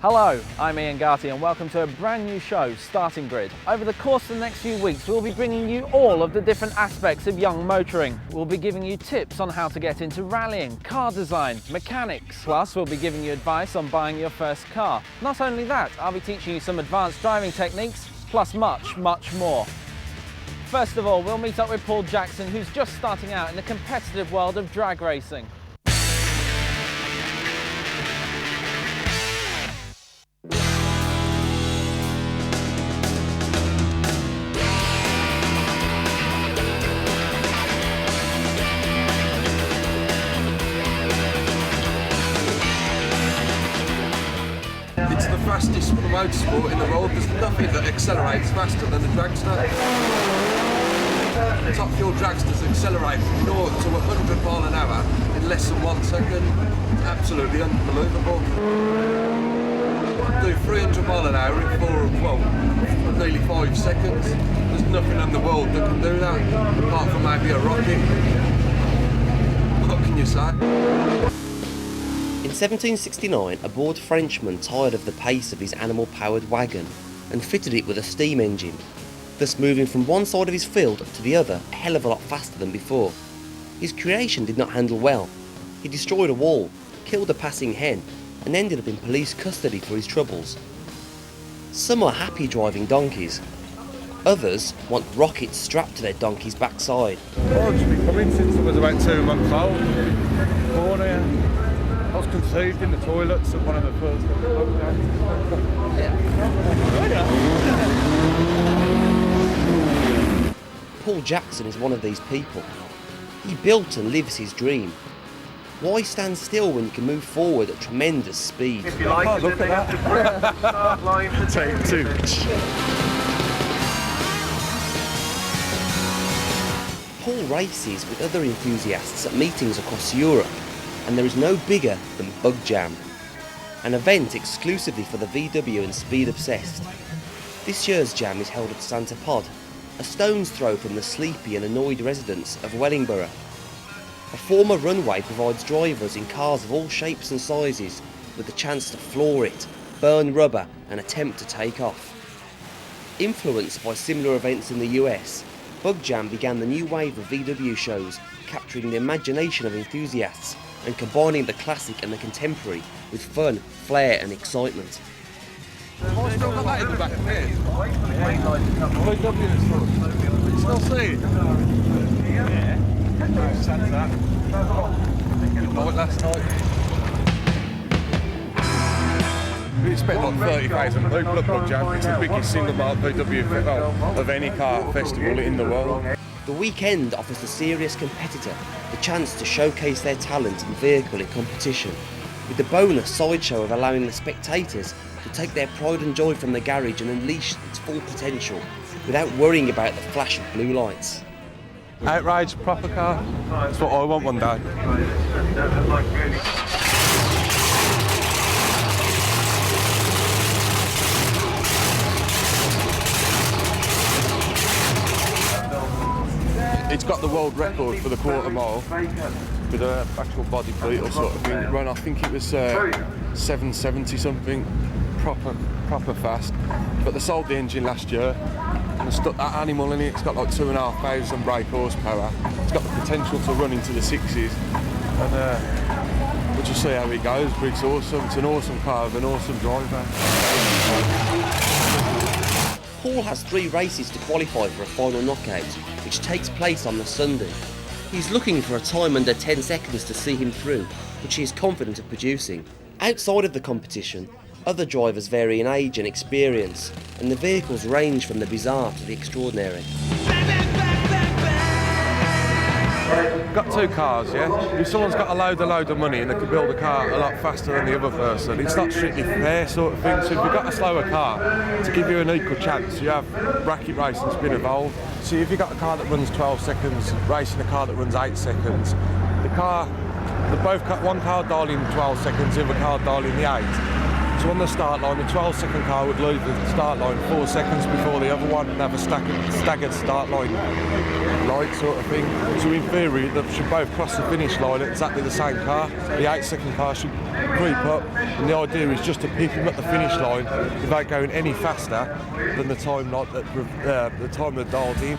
Hello, I'm Ian Garty and welcome to a brand new show, Starting Grid. Over the course of the next few weeks, we'll be bringing you all of the different aspects of young motoring. We'll be giving you tips on how to get into rallying, car design, mechanics. Plus, we'll be giving you advice on buying your first car. Not only that, I'll be teaching you some advanced driving techniques, plus much more. First of all, we'll meet up with Paul Jackson, who's just starting out in the competitive world of drag racing. It's the fastest motorsport in the world. There's nothing that accelerates faster than a dragster. Top fuel dragsters accelerate from 0 to 100 miles an hour in less than 1 second. Absolutely unbelievable. Do 300 miles an hour in nearly 5 seconds. There's nothing in the world that can do that, apart from maybe a rocket. What can you say? In 1769, a bored Frenchman tired of the pace of his animal-powered wagon and fitted it with a steam engine, thus moving from one side of his field to the other a hell of a lot faster than before. His creation did not handle well. He destroyed a wall, killed a passing hen, and ended up in police custody for his troubles. Some are happy driving donkeys. Others want rockets strapped to their donkey's backside. Well, I've been coming since I was about 2 months old. Born here. I was conceived in the toilets at one of the first Paul Jackson is one of these people. He built and lives his dream. Why stand still when you can move forward at tremendous speed? If you like, look at that. Take two. Paul races with other enthusiasts at meetings across Europe, and there is no bigger than Bug Jam, an event exclusively for the VW and speed obsessed. This year's jam is held at Santa Pod, a stone's throw from the sleepy and annoyed residents of Wellingborough. A former runway provides drivers in cars of all shapes and sizes with the chance to floor it, burn rubber and attempt to take off. Influenced by similar events in the US, Bug Jam began the new wave of VW shows, capturing the imagination of enthusiasts and combining the classic and the contemporary with fun, flair and excitement. I still got that in the back of here. You still see it? Yeah. Sense that. Good night last night. We expect like 30,000 people at Bug Jam. It's the biggest single mark VW of any car festival in the world. The weekend offers the serious competitor the chance to showcase their talent and vehicle in competition, with the bonus sideshow of allowing the spectators to take their pride and joy from the garage and unleash its full potential without worrying about the flash of blue lights. Outrage, proper car. That's what I want one day. It's got the world record for the quarter mile with an actual body plate or sort of thing. It ran, I think it was 770 something, proper fast. But they sold the engine last year and they stuck that animal in it. It's got like 2,500 brake horsepower. It's got the potential to run into the 60s. And we'll just see how it goes, but it's awesome. It's an awesome car with an awesome driver. Paul has 3 races to qualify for a final knockout, which takes place on the Sunday. He's looking for a time under 10 seconds to see him through, which he is confident of producing. Outside of the competition, other drivers vary in age and experience, and the vehicles range from the bizarre to the extraordinary. Got 2 cars, yeah? If someone's got a load of money and they can build a car a lot faster than the other person, it's not strictly fair sort of thing. So if you've got a slower car, to give you an equal chance, you have bracket racing's been evolved. So if you've got a car that runs 12 seconds, racing a car that runs 8 seconds, one car dial in 12 seconds, the other car dial in the 8. So on the start line, the 12-second car would leave the start line 4 seconds before the other one and have a staggered start line light sort of thing. So in theory, they should both cross the finish line at exactly the same car. The 8-second car should creep up, and the idea is just to pick him at the finish line without going any faster than the time they're dialed in.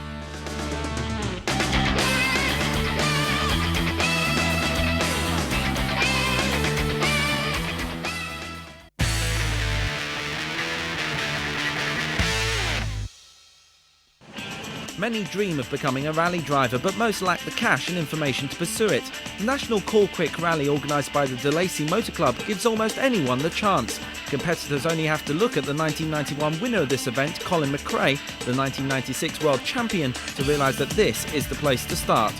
Many dream of becoming a rally driver, but most lack the cash and information to pursue it. The National Call Quick Rally, organised by the De Lacy Motor Club, gives almost anyone the chance. Competitors only have to look at the 1991 winner of this event, Colin McRae, the 1996 world champion, to realise that this is the place to start.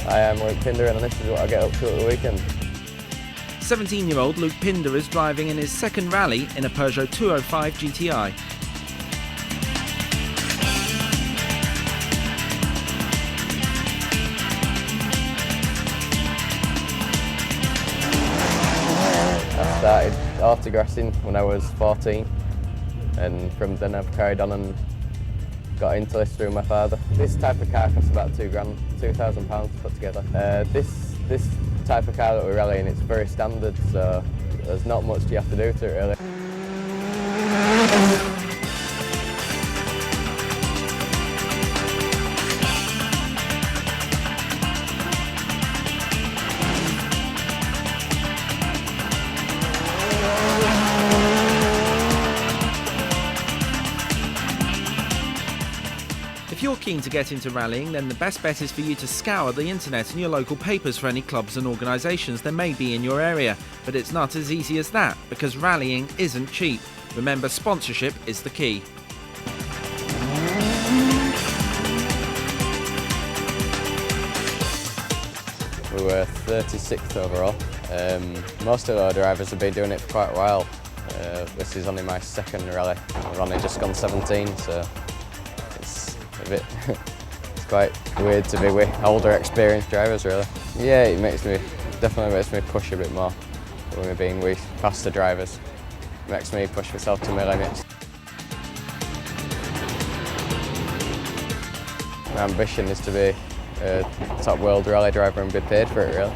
I am Luke Pinder, and this is what I get up to at the weekend. 17-year-old Luke Pinder is driving in his second rally in a Peugeot 205 GTI. I started autograssing when I was 14, and from then I've carried on and got into this through my father. This type of car costs about £2,000 to put together. This type of car that we're rallying, it's very standard, so there's not much you have to do to it really. If you're keen to get into rallying, then the best bet is for you to scour the internet and your local papers for any clubs and organisations there may be in your area. But it's not as easy as that, because rallying isn't cheap. Remember, sponsorship is the key. We were 36th overall. Most of our drivers have been doing it for quite a while. This is only my second rally. I've only just gone 17, so it's a bit it's quite weird to be with older, experienced drivers, really. Yeah, it definitely makes me push a bit more when we're being with faster drivers. It makes me push myself to my limits. My ambition is to be a top world rally driver and be paid for it, really.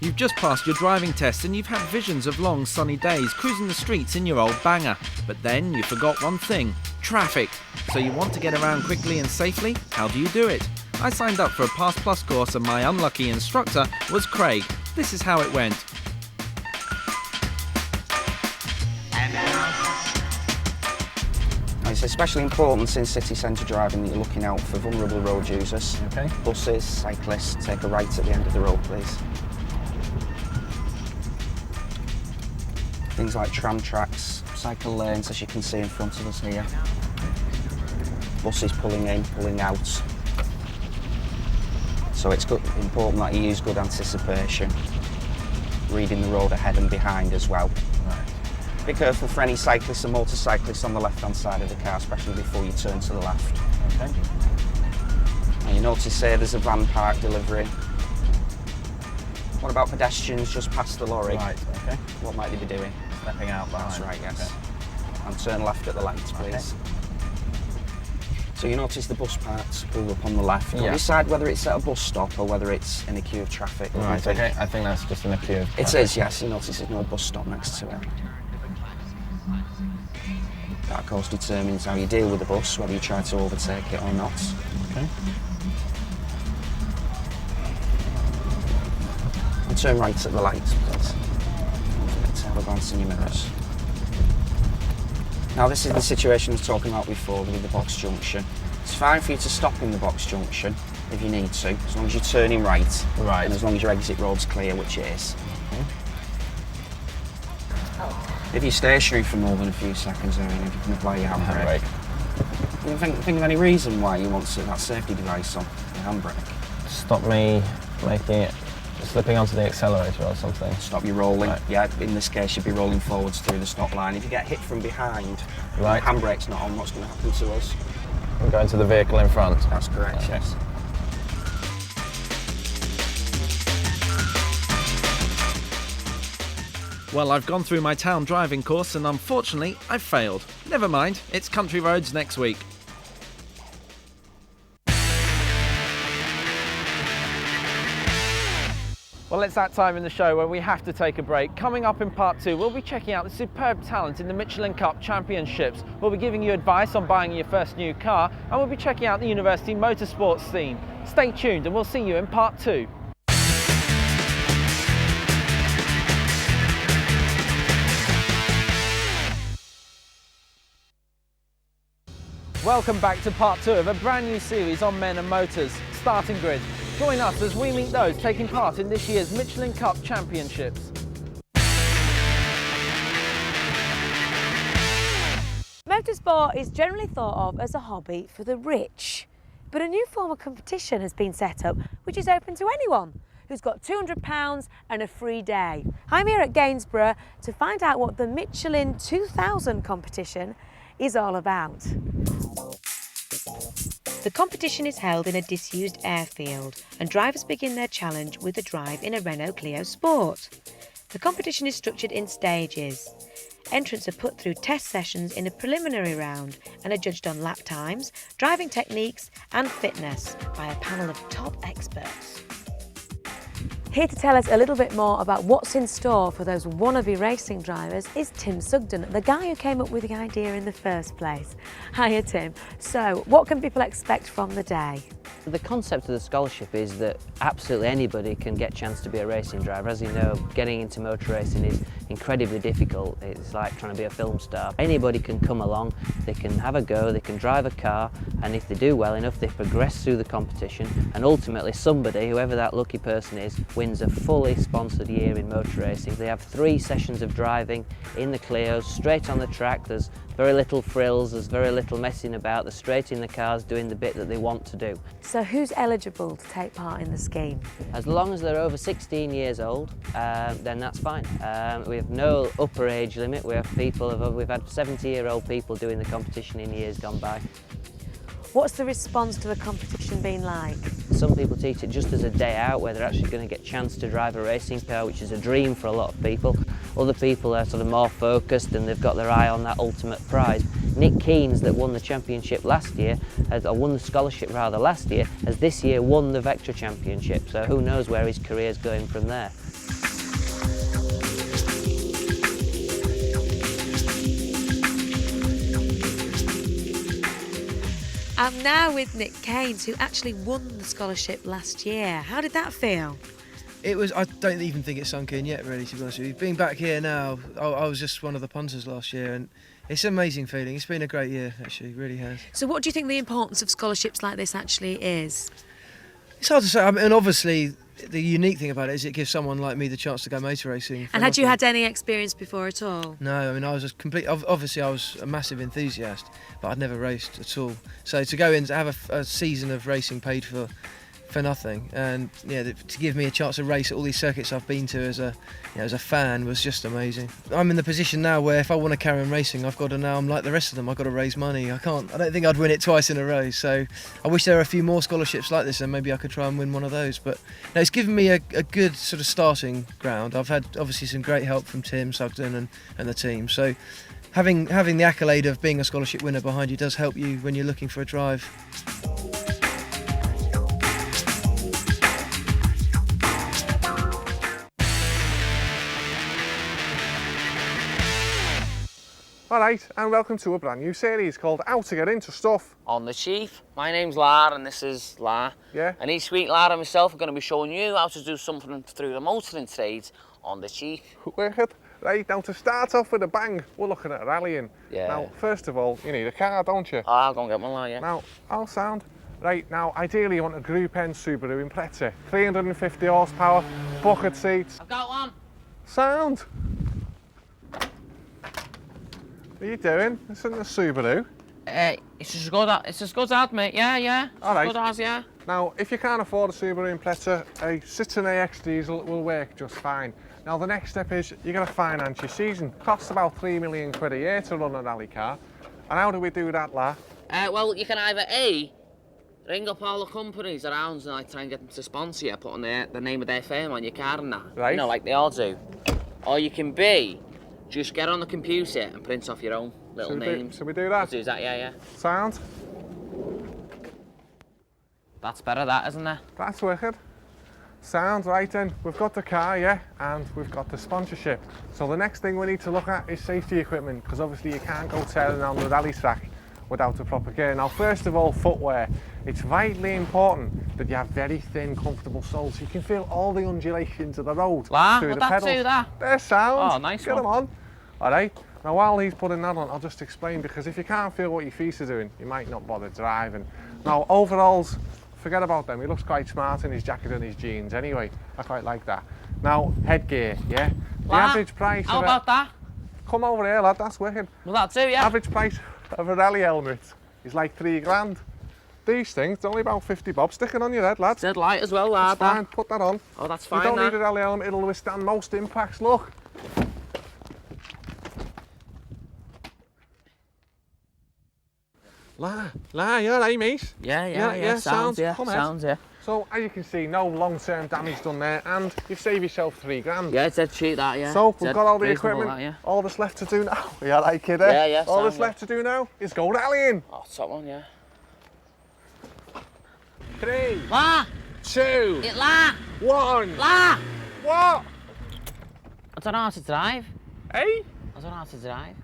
You've just passed your driving test and you've had visions of long sunny days cruising the streets in your old banger. But then you forgot one thing: traffic. So you want to get around quickly and safely? How do you do it? I signed up for a Pass Plus course and my unlucky instructor was Craig. This is how it went. It's especially important in city centre driving that you're looking out for vulnerable road users. Okay. Buses, cyclists, take a right at the end of the road, please. Things like tram tracks, cycle lanes, as you can see in front of us here. Buses pulling in, pulling out. So it's important that you use good anticipation, reading the road ahead and behind as well. Right. Be careful for any cyclists and motorcyclists on the left-hand side of the car, especially before you turn to the left. Okay. And you notice here there's a van park delivering. What about pedestrians just past the lorry? Right, okay. What might they be doing? Stepping out behind. That's right, yes. Okay. And turn left at the lights, please. Okay. So you notice the bus parks pull up on the left. Yeah. Decide whether it's at a bus stop or whether it's in a queue of traffic. What do you Right, think? okay. I think that's just in a queue. It is, yes. You notice there's no bus stop next to it. That, of course, determines how you deal with the bus, whether you try to overtake it or not. Okay. And turn right at the lights, please. Don't forget to have a glance in your mirrors. Now, this is the situation I was talking about before with the box junction. It's fine for you to stop in the box junction if you need to, as long as you're turning right. Right. And as long as your exit road's clear, which it is. Okay. If you're stationary for more than a few seconds, then if you can apply your handbrake. Can you think of any reason why you want that safety device on your handbrake? Stop me making it, slipping onto the accelerator or something. Stop you rolling. Right. Yeah, in this case, you'd be rolling forwards through the stop line. If you get hit from behind, Right. the handbrake's not on, what's going to happen to us? I'm going to the vehicle in front. That's correct, yes. Well, I've gone through my town driving course and unfortunately I've failed. Never mind, it's country roads next week. Well, it's that time in the show where we have to take a break. Coming up in part 2, we'll be checking out the superb talent in the Michelin Cup Championships. We'll be giving you advice on buying your first new car, and we'll be checking out the university motorsport scene. Stay tuned and we'll see you in part 2. Welcome back to part 2 of a brand new series on men and motors, Starting Grid. Join us as we meet those taking part in this year's Michelin Cup Championships. Motorsport is generally thought of as a hobby for the rich, but a new form of competition has been set up which is open to anyone who's got £200 and a free day. I'm here at Gainsborough to find out what the Michelin 2000 competition is all about. The competition is held in a disused airfield and drivers begin their challenge with a drive in a Renault Clio Sport. The competition is structured in stages. Entrants are put through test sessions in a preliminary round and are judged on lap times, driving techniques and fitness by a panel of top experts. Here to tell us a little bit more about what's in store for those wannabe racing drivers is Tim Sugden, the guy who came up with the idea in the first place. Hiya Tim. So, what can people expect from the day? The concept of the scholarship is that absolutely anybody can get a chance to be a racing driver. As you know, getting into motor racing is incredibly difficult. It's like trying to be a film star. Anybody can come along, they can have a go, they can drive a car, and if they do well enough, they progress through the competition, and ultimately somebody, whoever that lucky person is, wins a fully sponsored year in motor racing. They have 3 sessions of driving in the Clios, straight on the track. There's very little frills, there's very little messing about. They're straight in the cars doing the bit that they want to do. So who's eligible to take part in the scheme? As long as they're over 16 years old, then that's fine. We have no upper age limit. We have people, we've had 70-year-old people doing the competition in years gone by. What's the response to the competition been like? Some people teach it just as a day out where they're actually going to get a chance to drive a racing car, which is a dream for a lot of people. Other people are sort of more focused and they've got their eye on that ultimate prize. Nick Keynes, that won the championship last year, or won the scholarship rather last year, has this year won the Vector Championship, so who knows where his career's going from there. I'm now with Nick Keynes, who actually won the scholarship last year. How did that feel? It was, I don't even think it's sunk in yet, really, to be honest with you. Being back here now, I was just one of the punters last year, and it's an amazing feeling. It's been a great year, actually, it really has. So what do you think the importance of scholarships like this actually is? It's hard to say, I mean, and obviously the unique thing about it is it gives someone like me the chance to go motor racing. And had you had any experience before at all? No, I mean, I was obviously I was a massive enthusiast, but I'd never raced at all. So to go in to have a season of racing paid for nothing, and yeah, to give me a chance to race at all these circuits I've been to as a fan was just amazing. I'm in the position now where if I want to carry on racing, I've got to now. I'm like the rest of them. I've got to raise money. I don't think I'd win it twice in a row. So I wish there were a few more scholarships like this, and maybe I could try and win one of those. But no, it's given me a good sort of starting ground. I've had obviously some great help from Tim Sugden and the team. So having the accolade of being a scholarship winner behind you does help you when you're looking for a drive. Alright, and welcome to a brand new series called How to Get Into Stuff. On the Chief. My name's Lar and this is Lar. Yeah. And each week Lar and myself are going to be showing you how to do something through the motoring trades on the Chief. Wicked. Right, now to start off with a bang, we're looking at rallying. Yeah. Now, first of all, you need a car, don't you? Oh, I'll go and get one, Lar, yeah. Now, all sound. Right, now, ideally you want a Group N Subaru Impreza. 350 horsepower, bucket seats. I've got one. Sound. What are you doing? This isn't a Subaru. It's as good as, mate. Yeah. All right. Good as, yeah. Now, if you can't afford a Subaru Impreza, a Citroen AX diesel will work just fine. Now, the next step is you're going to finance your season. Costs about £3 million a year to run a rally car. And how do we do that, La? Well, you can either A, ring up all the companies around and like try and get them to sponsor you, putting the name of their firm on your car and that. Right. You know, like they all do. Or you can B, just get on the computer and print off your own little names. Should we do that? Let's do that, yeah. Sound? That's better, that, isn't it? That's wicked. Sound, right then. We've got the car, yeah, and we've got the sponsorship. So the next thing we need to look at is safety equipment, because obviously you can't go tearing on the rally track without the proper gear. Now, first of all, footwear. It's vitally important that you have very thin, comfortable soles so you can feel all the undulations of the road through the pedals. Do that? They're sound. Oh, nice Get one. them on. All right. Now, while he's putting that on, I'll just explain, because if you can't feel what your feet are doing, you might not bother driving. Now, overalls, forget about them. He looks quite smart in his jacket and his jeans. Anyway, I quite like that. Now, headgear, yeah? The average price How of about that? Come over here, lad. That's wicked. Well, that too, yeah. Average price of a rally helmet is like £3 grand. These things, it's only about 50 bob. Stick it on your head, lad. Dead light as well, lad. That's fine. Put that on. Oh, that's fine. You don't that. need a rally helmet. It'll withstand most impacts. Look. La, you alright, mate? Yeah. Sounds, yeah. Come ahead. Sounds, yeah. So, as you can see, no long-term damage done there, and you've saved yourself £3 grand. Yeah, it's dead cheap, that, yeah. So, we've Dead got all the reasonable, equipment. that, yeah. All that's left to do now. You alright, kid? Eh? Yeah. All sound, that's left to do now is go rallying. Oh, top one, yeah. 3, La! 2, It la! 1. La! What? I don't know how to drive. Eh? I don't know how to drive.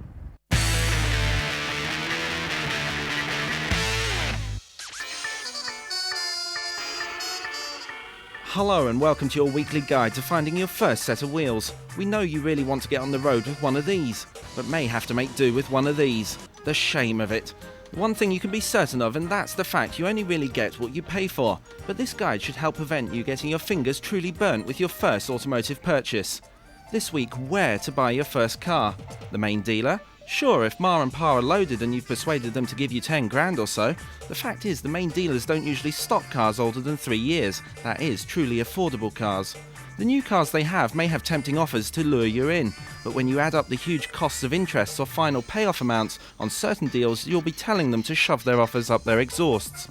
Hello and welcome to your weekly guide to finding your first set of wheels. We know you really want to get on the road with one of these, but may have to make do with one of these. The shame of it. One thing you can be certain of, and that's the fact you only really get what you pay for. But this guide should help prevent you getting your fingers truly burnt with your first automotive purchase. This week, where to buy your first car? The main dealer? Sure, if Ma and Pa are loaded and you've persuaded them to give you 10 grand or so. The fact is, the main dealers don't usually stock cars older than 3 years. That is, truly affordable cars. The new cars they have may have tempting offers to lure you in, but when you add up the huge costs of interest or final payoff amounts on certain deals, you'll be telling them to shove their offers up their exhausts.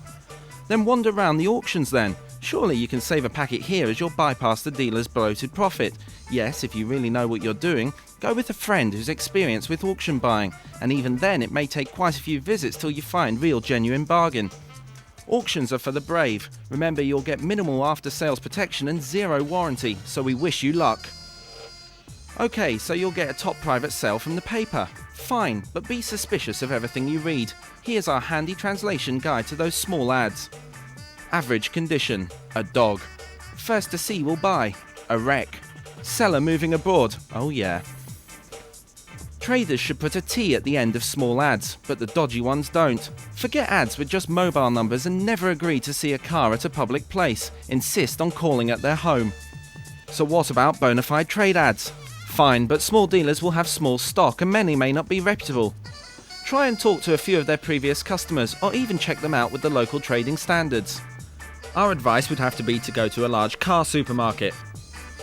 Then wander round the auctions then. Surely you can save a packet here as you'll bypass the dealer's bloated profit. Yes, if you really know what you're doing, go with a friend who's experienced with auction buying, and even then it may take quite a few visits till you find real genuine bargain. Auctions are for the brave. Remember, you'll get minimal after-sales protection and zero warranty, so we wish you luck. Okay, so you'll get a top private sale from the paper. Fine, but be suspicious of everything you read. Here's our handy translation guide to those small ads. Average condition, a dog. First to see will buy, a wreck. Seller moving abroad, oh yeah. Traders should put a T at the end of small ads, but the dodgy ones don't. Forget ads with just mobile numbers and never agree to see a car at a public place. Insist on calling at their home. So what about bona fide trade ads? Fine, but small dealers will have small stock and many may not be reputable. Try and talk to a few of their previous customers or even check them out with the local trading standards. Our advice would have to be to go to a large car supermarket.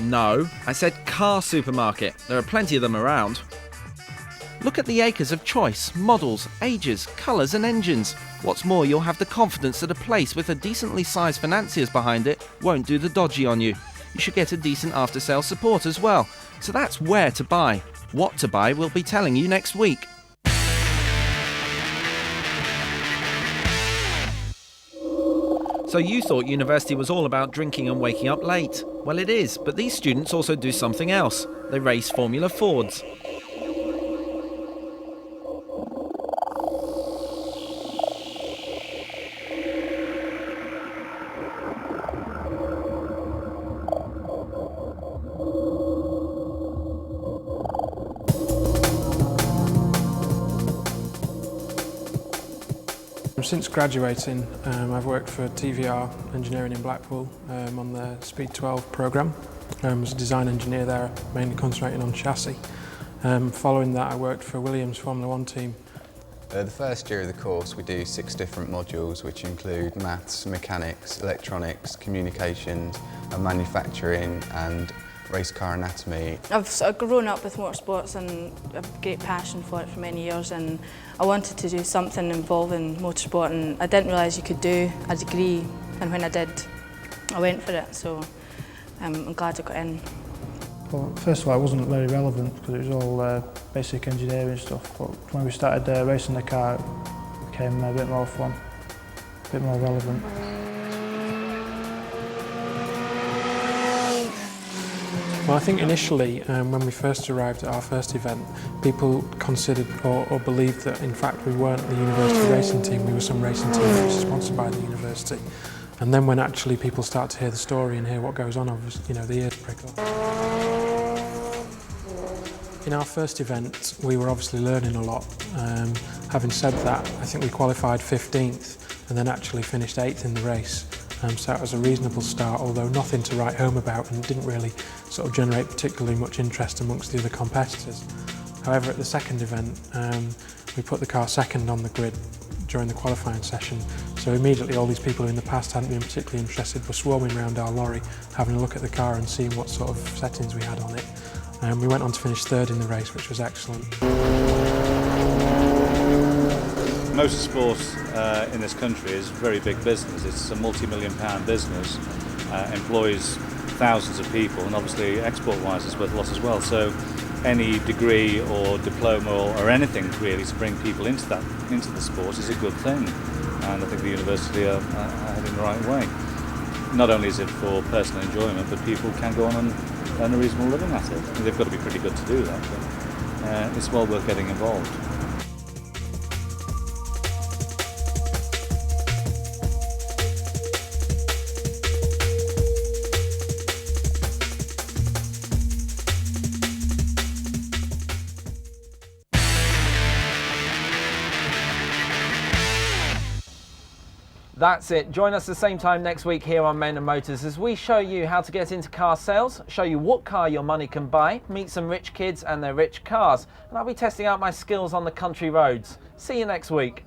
No, I said car supermarket. There are plenty of them around. Look at the acres of choice, models, ages, colours and engines. What's more, you'll have the confidence that a place with a decently sized financiers behind it won't do the dodgy on you. You should get a decent after-sales support as well. So that's where to buy. What to buy we'll be telling you next week. So you thought university was all about drinking and waking up late. Well, it is, but these students also do something else. They race Formula Fords. Since graduating, I've worked for TVR Engineering in Blackpool on the Speed 12 programme. I was a design engineer there, mainly concentrating on chassis. Following that, I worked for Williams Formula 1 team. The first year of the course we do 6 different modules which include maths, mechanics, electronics, communications, and manufacturing and race car anatomy. I've sort of grown up with motorsports and a great passion for it for many years, and I wanted to do something involving motorsport, and I didn't realise you could do a degree, and when I did, I went for it, so I'm glad I got in. Well, first of all, it wasn't very relevant because it was all basic engineering stuff, but when we started racing the car, it became a bit more fun, a bit more relevant. Well, I think initially, when we first arrived at our first event, people considered or believed that in fact we weren't the university racing team, we were some racing team that was sponsored by the university. And then when actually people start to hear the story and hear what goes on, obviously, you know, the ears prick up. In our first event, we were obviously learning a lot. Having said that, I think we qualified 15th and then actually finished 8th in the race. So it was a reasonable start, although nothing to write home about and didn't really sort of generate particularly much interest amongst the other competitors. However, at the second event, we put the car second on the grid during the qualifying session. So immediately all these people who in the past hadn't been particularly interested were swarming around our lorry, having a look at the car and seeing what sort of settings we had on it. We went on to finish third in the race, which was excellent. Motorsport in this country is a very big business. It's a multi-million-pound business, employs thousands of people, and obviously export-wise it's worth a lot as well. So any degree or diploma or anything really to bring people into the sport is a good thing, and I think the university are heading the right way. Not only is it for personal enjoyment, but people can go on and earn a reasonable living at it. And they've got to be pretty good to do that, but it's well worth getting involved. That's it. Join us the same time next week here on Men and Motors as we show you how to get into car sales, show you what car your money can buy, meet some rich kids and their rich cars, and I'll be testing out my skills on the country roads. See you next week.